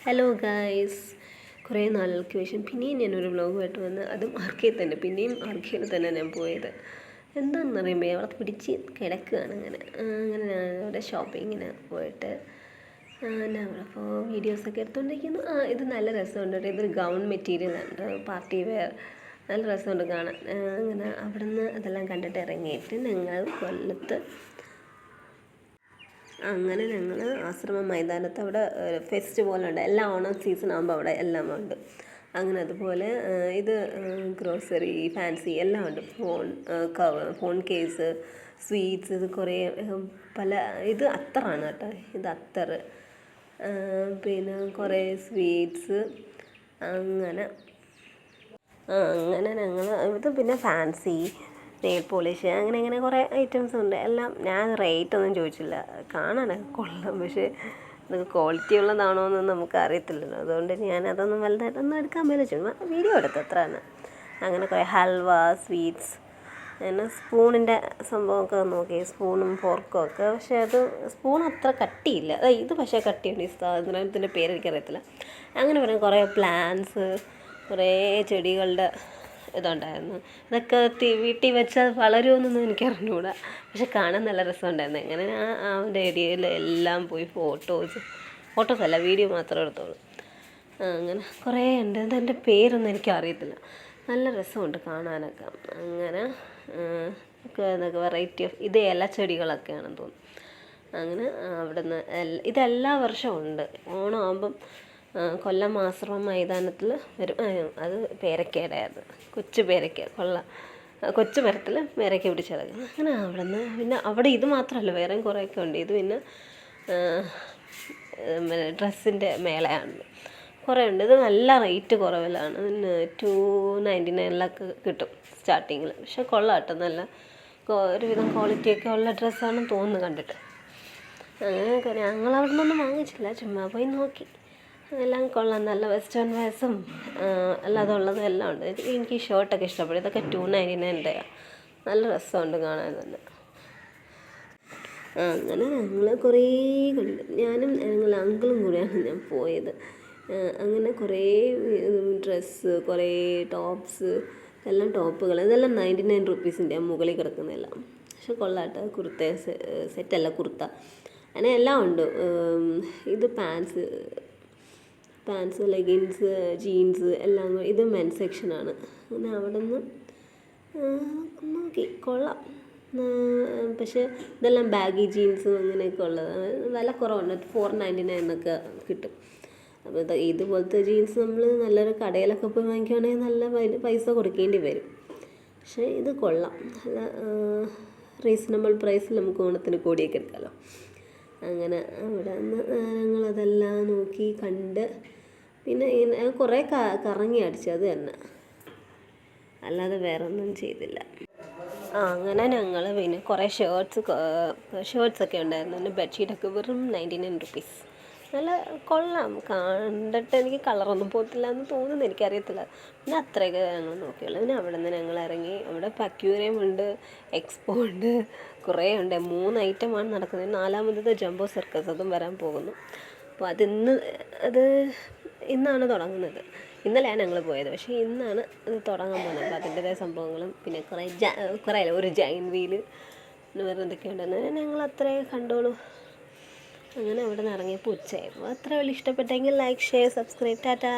Hello guys, കുറേ നാളുകൾക്ക് ശേഷം പിന്നെയും ഞാനൊരു വ്ലോഗുമായിട്ട് വന്ന്, അതും ആർക്കയിൽ തന്നെ. പിന്നെയും ആർക്കയിൽ തന്നെ ഞാൻ പോയത്. എന്താണെന്ന് അറിയുമ്പോൾ അവിടെ പിടിച്ച് കിടക്കുകയാണ്. അങ്ങനെ ഞാൻ അവിടെ ഷോപ്പിങ്ങിന് പോയിട്ട് അപ്പോൾ വീഡിയോസൊക്കെ എടുത്തുകൊണ്ടിരിക്കുന്നു. ഇത് നല്ല രസമുണ്ട്. ഇതൊരു ഗൗൺ മെറ്റീരിയലുണ്ട്, പാർട്ടി വെയർ, നല്ല രസമുണ്ട് കാണാൻ. അങ്ങനെ അവിടെ നിന്ന് അതെല്ലാം കണ്ടിട്ട് ഇറങ്ങിയിട്ട് ഞങ്ങൾ കൊല്ലത്ത് അങ്ങനെ ഞങ്ങൾ ആശ്രമം മൈതാനത്ത് അവിടെ ഫെസ്റ്റ് പോലെ ഉണ്ട്. എല്ലാ ഓണം സീസൺ ആകുമ്പോൾ അവിടെ എല്ലാം ഉണ്ട്. അങ്ങനെ അതുപോലെ ഇത് ഗ്രോസറി, ഫാൻസി എല്ലാം ഉണ്ട്. ഫോൺ കേസ്, സ്വീറ്റ്സ്, ഇത് കുറേ പല ഇത് അത്തറാണ് കേട്ടോ. ഇത് അത്തർ, പിന്നെ കുറേ സ്വീറ്റ്സ്, അങ്ങനെ ഞങ്ങൾ ഇത് പിന്നെ ഫാൻസി, നെയിൽ പോളിഷ്, അങ്ങനെ കുറേ ഐറ്റംസ് ഉണ്ട്. എല്ലാം ഞാൻ റേറ്റൊന്നും ചോദിച്ചില്ല. കാണാനൊക്കെ കൊള്ളാം, പക്ഷേ ഇതൊക്കെ ക്വാളിറ്റി ഉള്ളതാണോ എന്നൊന്നും നമുക്ക് അറിയത്തില്ലല്ലോ. അതുകൊണ്ട് ഞാനതൊന്നും വലുതായിട്ടൊന്നും എടുക്കാൻ പറ്റില്ല, വീഡിയോ എടുത്ത് അത്രയാണ്. അങ്ങനെ കുറേ ഹൽവ, സ്വീറ്റ്സ്, പിന്നെ സ്പൂണിൻ്റെ സംഭവമൊക്കെ നോക്കി, സ്പൂണും ഫോർക്കും ഒക്കെ. പക്ഷേ അത് സ്പൂൺ അത്ര കട്ടിയില്ല. ഇത് പക്ഷേ കട്ടിയുണ്ട്. ഈ സാധനത്തിൻ്റെ പേര് എനിക്കറിയത്തില്ല. അങ്ങനെ പറയാം. കുറേ പ്ലാന്റ്സ്, കുറേ ചെടികളുടെ ഇതുണ്ടായിരുന്നു. ഇതൊക്കെ വീട്ടിൽ വെച്ചാൽ വളരുമെന്നൊന്നും എനിക്ക് അറിഞ്ഞുകൂടാ, പക്ഷെ കാണാൻ നല്ല രസമുണ്ടായിരുന്നു. അങ്ങനെ ഞാൻ ആ ഒരു ഏരിയയിൽ എല്ലാം പോയി ഫോട്ടോസല്ല, വീഡിയോ മാത്രമേ എടുത്തോളൂ. അങ്ങനെ കുറേ ഉണ്ട്. ഇതെൻ്റെ പേരൊന്നും എനിക്ക് അറിയത്തില്ല. നല്ല രസമുണ്ട് കാണാനൊക്കെ. അങ്ങനെ ഇതൊക്കെ വെറൈറ്റി ഓഫ് ഇത് ഇലച്ചെടികളൊക്കെയാണെന്ന് തോന്നുന്നു. അങ്ങനെ അവിടെ നിന്ന് ഇതെല്ലാ വർഷവും ഉണ്ട്. ഓണം ആകുമ്പം കൊല്ലം ആശ്രമം മൈതാനത്തിൽ വരും. അത് പേരക്കയുടെ, അത് കൊച്ചു പേരക്ക, കൊച്ചു മരത്തിൽ പേരക്ക പിടിച്ച് കിടക്കുന്നത്. അങ്ങനെ അവിടെ നിന്ന് പിന്നെ അവിടെ ഇത് മാത്രമല്ല, വേറെയും കുറേയൊക്കെ ഉണ്ട്. ഇത് പിന്നെ ഡ്രസ്സിൻ്റെ മേളയാണ്, കുറേ ഉണ്ട്. ഇത് നല്ല റേറ്റ് കുറവിലാണ്. 299 കിട്ടും സ്റ്റാർട്ടിങ്ങിൽ. പക്ഷെ കൊള്ളാം കേട്ടോ, നല്ല ഒരുവിധം ക്വാളിറ്റിയൊക്കെ ഉള്ള ഡ്രസ്സാണെന്ന് തോന്നുന്നു കണ്ടിട്ട്. അങ്ങനെയൊക്കെ ഞങ്ങളവിടെ നിന്നൊന്നും വാങ്ങിച്ചില്ല, ചുമ്മാ പോയി നോക്കി. എല്ലാം കൊള്ളാം, നല്ല വെസ്റ്റേൺ വെയർസും അല്ലാതെ ഉള്ളതും എല്ലാം ഉണ്ട്. എനിക്ക് ഈ ഷർട്ടൊക്കെ ഇഷ്ടപ്പെടും. ഇതൊക്കെ 299 നല്ല രസമുണ്ട് കാണാൻ തന്നെ. അങ്ങനെ ഞങ്ങൾ കുറേ കണ്ട്. ഞാനും ഞങ്ങൾ അങ്കിളും കൂടെയാണ് ഞാൻ പോയത്. അങ്ങനെ കുറേ ഡ്രസ്സ്, കുറേ ടോപ്സ്, എല്ലാം ടോപ്പുകൾ, ഇതെല്ലാം 99 റുപ്പീസിൻ്റെ മുകളിൽ കിടക്കുന്നതെല്ലാം. പക്ഷെ കൊള്ളാട്ടോ, കുർത്ത സെറ്റല്ല, കുർത്ത, അങ്ങനെ എല്ലാം ഉണ്ട്. ഇത് പാൻസ്, ലെഗിൻസ്, ജീൻസ് എല്ലാം. ഇത് മെൻ സെക്ഷനാണ്. അങ്ങനെ അവിടെ നിന്ന് നോക്കി, കൊള്ളാം. പക്ഷേ ഇതെല്ലാം ബാഗി ജീൻസും അങ്ങനെയൊക്കെ ഉള്ളത്. വില കുറവുണ്ട്, 499 കിട്ടും. അപ്പോൾ ഇതുപോലത്തെ ജീൻസ് നമ്മൾ നല്ലൊരു കടയിലൊക്കെ പോയി വാങ്ങിക്കുകയാണെങ്കിൽ നല്ല പൈസ കൊടുക്കേണ്ടി വരും. പക്ഷേ ഇത് കൊള്ളാം, നല്ല റീസണബിൾ പ്രൈസിൽ നമുക്ക് ഓണത്തിന് കോടിയൊക്കെ എടുക്കാമല്ലോ. അങ്ങനെ അവിടെ നിന്ന് ഞങ്ങളതെല്ലാം നോക്കി കണ്ട്, പിന്നെ കുറേ കറങ്ങി അടിച്ചു, അത് തന്നെ, അല്ലാതെ വേറെ ഒന്നും ചെയ്തില്ല. അങ്ങനെ ഞങ്ങൾ പിന്നെ കുറേ ഷർട്ട്സൊക്കെ ഉണ്ടായിരുന്നു. പിന്നെ ബെഡ്ഷീറ്റൊക്കെ വെറും 99 റുപ്പീസ്. നല്ല കൊള്ളാം, കണ്ടിട്ട് എനിക്ക് കളറൊന്നും പോകത്തില്ല എന്ന് തോന്നുന്നു, എനിക്കറിയത്തില്ല. പിന്നെ അത്രയൊക്കെ ഞങ്ങൾ നോക്കിയുള്ളൂ. പിന്നെ അവിടെ നിന്ന് ഞങ്ങൾ ഇറങ്ങി. അവിടെ അക്വേറിയം ഉണ്ട്, എക്സ്പോ ഉണ്ട്, കുറേ ഉണ്ട്. 3 ഐറ്റമാണ് നടക്കുന്നത്. 4ാമത് ജംബോ സർക്കസ്, അതും വരാൻ പോകുന്നു. അപ്പോൾ അത് ഇന്നാണ് തുടങ്ങുന്നത്. ഇന്നലെയാണ് ഞങ്ങൾ പോയത്, പക്ഷേ ഇന്നാണ് ഇത് തുടങ്ങാൻ പോകുന്നത്. അപ്പോൾ അതിൻ്റെതായ സംഭവങ്ങളും പിന്നെ കുറേ ഒരു ജൈൻ വീല്, വേറെ എന്തൊക്കെ ഉണ്ടെന്ന് ഞങ്ങൾ അത്രയും കണ്ടോളൂ. അങ്ങനെ അവിടെ നിന്ന് ഇറങ്ങിയപ്പോൾ ഉച്ചയായിരുന്നു. അത്ര വലിയ ഇഷ്ടപ്പെട്ടെങ്കിൽ ലൈക്ക്, ഷെയർ, സബ്സ്ക്രൈബ്. ടാറ്റാ.